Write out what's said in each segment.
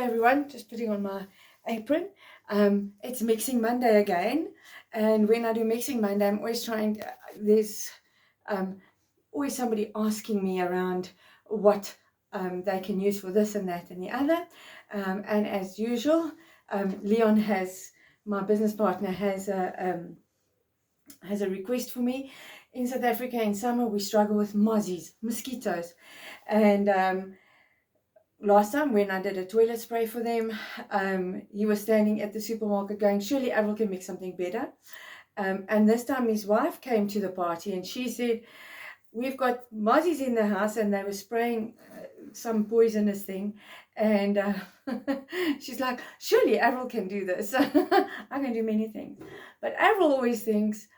everyone, just putting on my apron. It's Mixing Monday again, and when I do Mixing Monday, I'm always trying. There's always somebody asking me around what they can use for this and that and the other. And as usual, Leon has my business partner has a request for me. In South Africa in summer, we struggle with mozzies, mosquitoes, and last time when I did a toilet spray for them, he was standing at the supermarket going, surely Avril can make something better. And this time his wife came to the party and she said, we've got mozzies in the house, and they were spraying some poisonous thing. And she's like, surely Avril can do this. I can do many things. But Avril always thinks,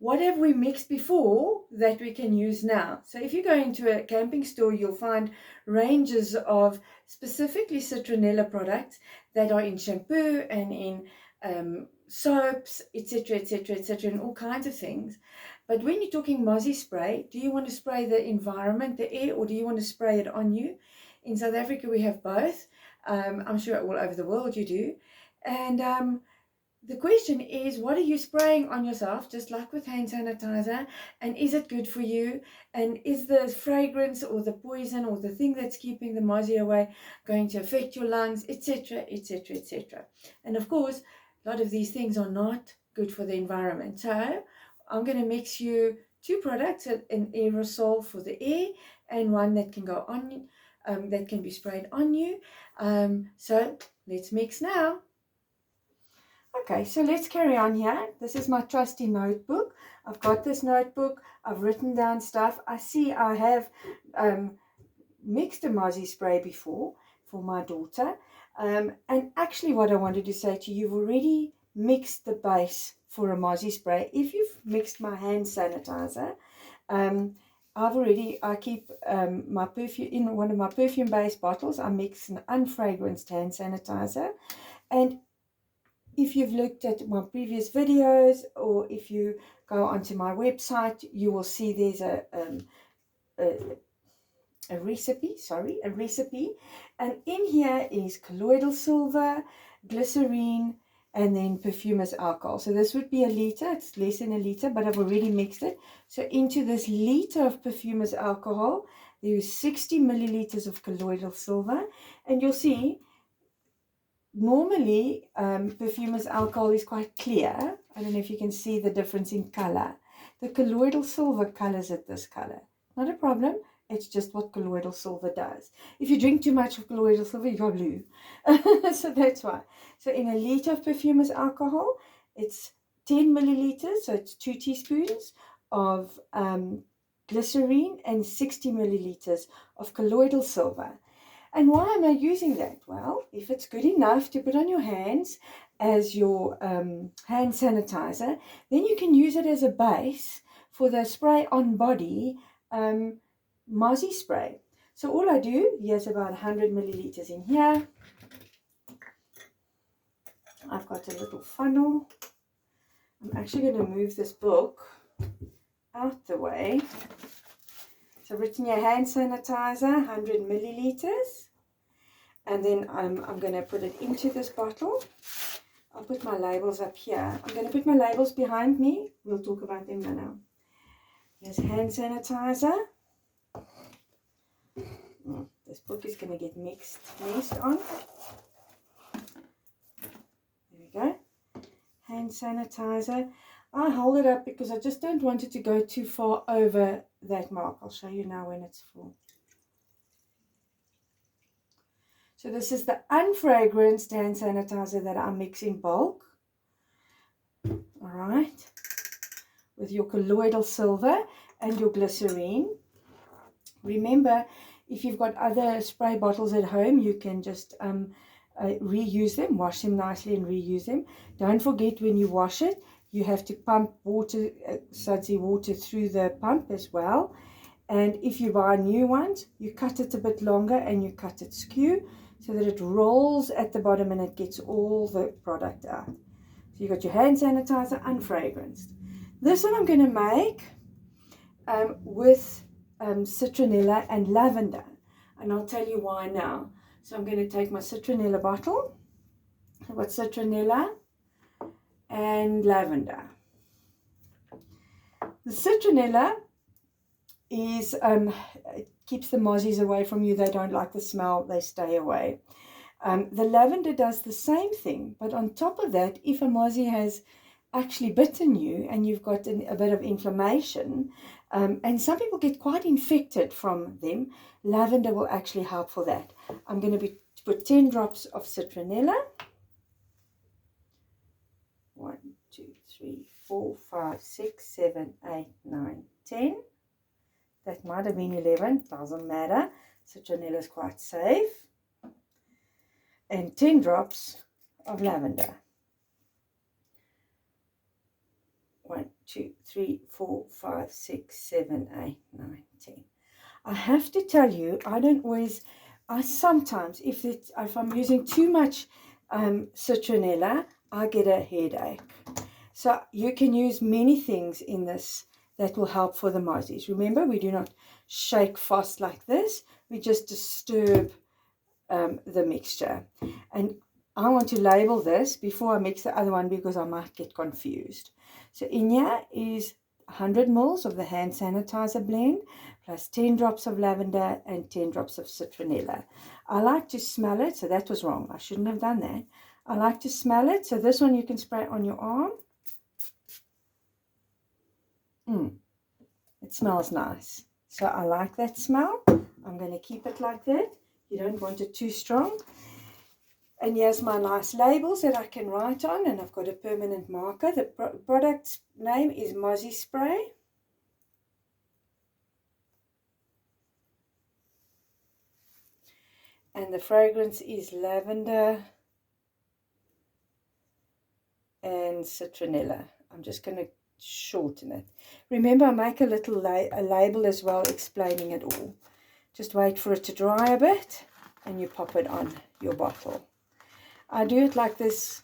what have we mixed before that we can use now? So if you go into a camping store, you'll find ranges of specifically citronella products that are in shampoo and in soaps, etc., etc., etc., and all kinds of things. But when you're talking Mozzie spray, do you want to spray the environment, the air, or do you want to spray it on you? In South Africa, we have both. I'm sure all over the world you do. And the question is, what are you spraying on yourself, just like with hand sanitizer, and is it good for you? And is the fragrance or the poison or the thing that's keeping the mozzie away going to affect your lungs, etc., etc., etc.? And of course, a lot of these things are not good for the environment. So I'm going to mix you two products, an aerosol for the air and one that can go on, that can be sprayed on you. So let's mix now. Okay, so let's carry on here. This is my trusty notebook. I've got this notebook. I've written down stuff. I see I have mixed a Mozzie spray before for my daughter. And actually what I wanted to say to you, you've already mixed the base for a Mozzie spray. If you've mixed my hand sanitizer, I keep my perfume in one of my perfume-based bottles. I mix an unfragranced hand sanitizer. And if you've looked at my previous videos, or if you go onto my website, you will see there's a recipe. And in here is colloidal silver, glycerine, and then perfumer's alcohol. So this would be a liter. It's less than a liter, but I've already mixed it. So into this liter of perfumer's alcohol, there is 60 milliliters of colloidal silver. And you'll see, normally, perfumer's alcohol is quite clear. I don't know if you can see the difference in color. The colloidal silver colors it this color. Not a problem. It's just what colloidal silver does. If you drink too much of colloidal silver, you go blue. So that's why. So in a liter of perfumer's alcohol, it's 10 milliliters, so it's 2 teaspoons of glycerine and 60 milliliters of colloidal silver. And why am I using that? Well, if it's good enough to put on your hands as your hand sanitizer, then you can use it as a base for the spray on body Mozzie spray. So all I do, here's about 100 milliliters in here. I've got a little funnel. I'm actually going to move this book out the way. So written your hand sanitizer, 100 milliliters. And then I'm going to put it into this bottle. I'll put my labels up here. I'm going to put my labels behind me. We'll talk about them now. Here's hand sanitizer. This book is going to get mixed on. There we go. Hand sanitizer. I hold it up because I just don't want it to go too far over that mark. I'll show you now when it's full. So this is the unfragranced hand sanitizer that I mix in bulk. All right. With your colloidal silver and your glycerine. Remember, if you've got other spray bottles at home, you can just reuse them, wash them nicely and reuse them. Don't forget, when you wash it, you have to pump water, sudsy water through the pump as well. And if you buy new ones, you cut it a bit longer and you cut it skew so that it rolls at the bottom and it gets all the product out. So you got your hand sanitizer unfragranced. This one I'm going to make with citronella and lavender, and I'll tell you why now. So I'm going to take my citronella bottle. I've got citronella and lavender. The citronella is it keeps the mozzies away from you. They don't like the smell, they stay away. The lavender does the same thing, but on top of that, if a mozzie has actually bitten you and you've got a bit of inflammation, and some people get quite infected from them, lavender will actually help for that. I'm going to put 10 drops of citronella. 1, 2, 3, 4, 5, 6, 7, 8, 9, 10. That might have been 11, doesn't matter. Citronella is quite safe. And 10 drops of lavender. 1, 2, 3, 4, 5, 6, 7, 8, 9, 10. I have to tell you, I sometimes, if I'm using too much citronella, I get a headache. So you can use many things in this that will help for the mozzies. Remember, we do not shake fast like this. We just disturb the mixture. And I want to label this before I mix the other one because I might get confused. So in here is 100 ml of the hand sanitizer blend plus 10 drops of lavender and 10 drops of citronella. I like to smell it, so that was wrong. I shouldn't have done that. I like to smell it, so this one you can spray on your arm. It smells nice. So I like that smell. I'm going to keep it like that. You don't want it too strong. And here's my nice labels that I can write on, and I've got a permanent marker. The product's name is Mozzie Spray. And the fragrance is lavender and citronella. I'm just going to shorten it. Remember, I make a little a label as well explaining it all. Just wait for it to dry a bit and you pop it on your bottle. I do it like this,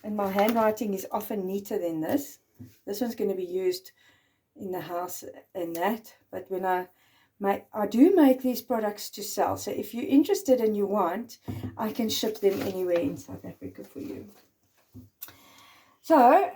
and my handwriting is often neater than this. This one's going to be used in the house and that, but when I do make these products to sell, so if you're interested and you want, I can ship them anywhere in South Africa for you. So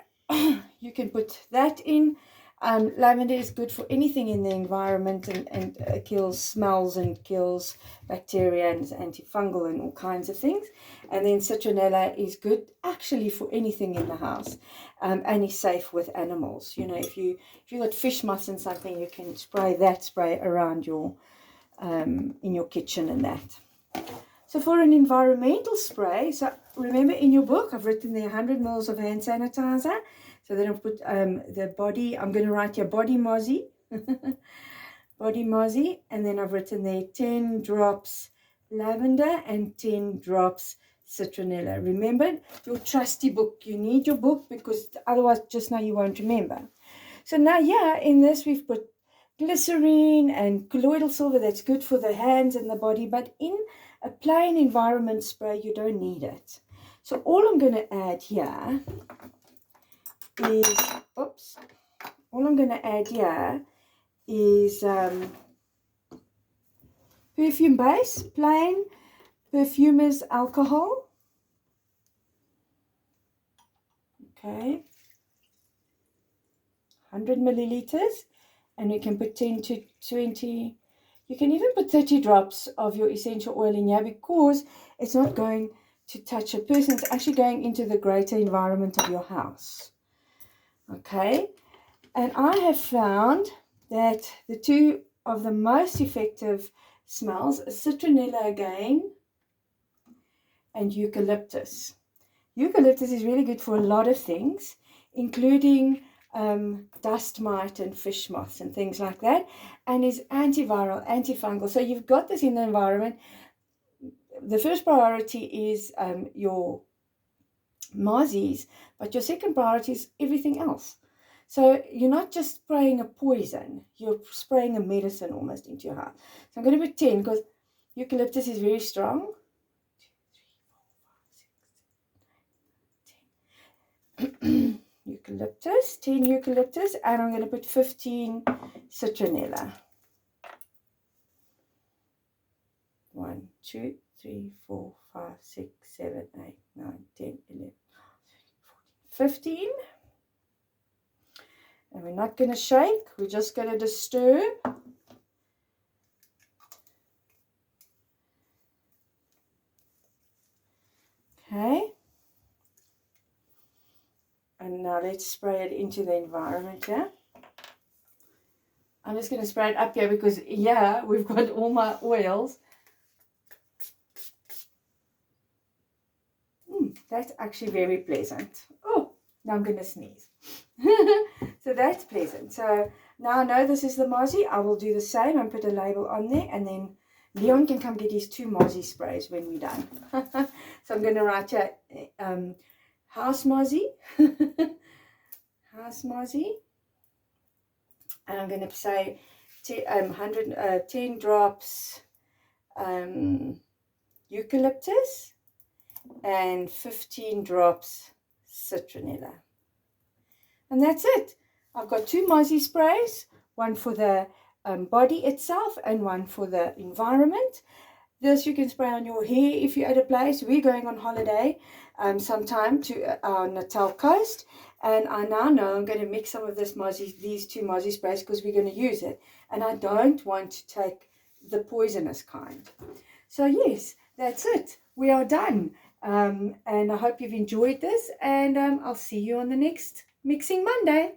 you can put that in. Lavender is good for anything in the environment and kills smells and kills bacteria and is antifungal and all kinds of things. And then citronella is good actually for anything in the house, and is safe with animals. You know, if you got fish moths and something, you can spray around your in your kitchen and that. So for an environmental spray, so remember in your book I've written there 100 ml of hand sanitizer. So then I've put the body, I'm going to write here body mozzie, body mozzie, and then I've written there 10 drops lavender and 10 drops citronella. Remember your trusty book. You need your book because otherwise just now you won't remember. So now in this we've put glycerine and colloidal silver. That's good for the hands and the body, but in a plain environment spray you don't need it. So all I'm going to add here is, perfume base, plain perfumer's alcohol. Okay, 100 milliliters, and you can put 10 to 20, you can even put 30 drops of your essential oil in here because it's not going to touch a person. It's actually going into the greater environment of your house. Okay, and I have found that the two of the most effective smells are citronella again and eucalyptus. Eucalyptus is really good for a lot of things, including dust mite and fish moths and things like that, and is antiviral, antifungal. So you've got this in the environment. The first priority is your mozzies, but your second priority is everything else. So you're not just spraying a poison, you're spraying a medicine almost into your house. So I'm going to put 10 because eucalyptus is very strong. 10 eucalyptus, 10 eucalyptus, and I'm going to put 15 citronella. 1, 2, 3, 4, 5, 6, 7, 8, 9, 10, 11, 15. And we're not going to shake, we're just going to disturb. Okay. And now let's spray it into the environment here. I'm just going to spray it up here because, yeah, we've got all my oils. That's actually very pleasant. Oh, now I'm going to sneeze. So that's pleasant. So now I know this is the Mozzie. I will do the same and put a label on there. And then Leon can come get his 2 Mozzie sprays when we're done. So I'm going to write here, House Mozzie. House Mozzie. And I'm going to say 10 drops eucalyptus and 15 drops citronella. And that's it. I've got 2 Mozzie sprays, one for the body itself and one for the environment. This you can spray on your hair if you're at a place. We're going on holiday sometime to our Natal coast. And I now know I'm going to mix some of these 2 Mozzie sprays because we're going to use it. And I don't want to take the poisonous kind. So yes, that's it. We are done. And I hope you've enjoyed this. And I'll see you on the next Mixing Monday.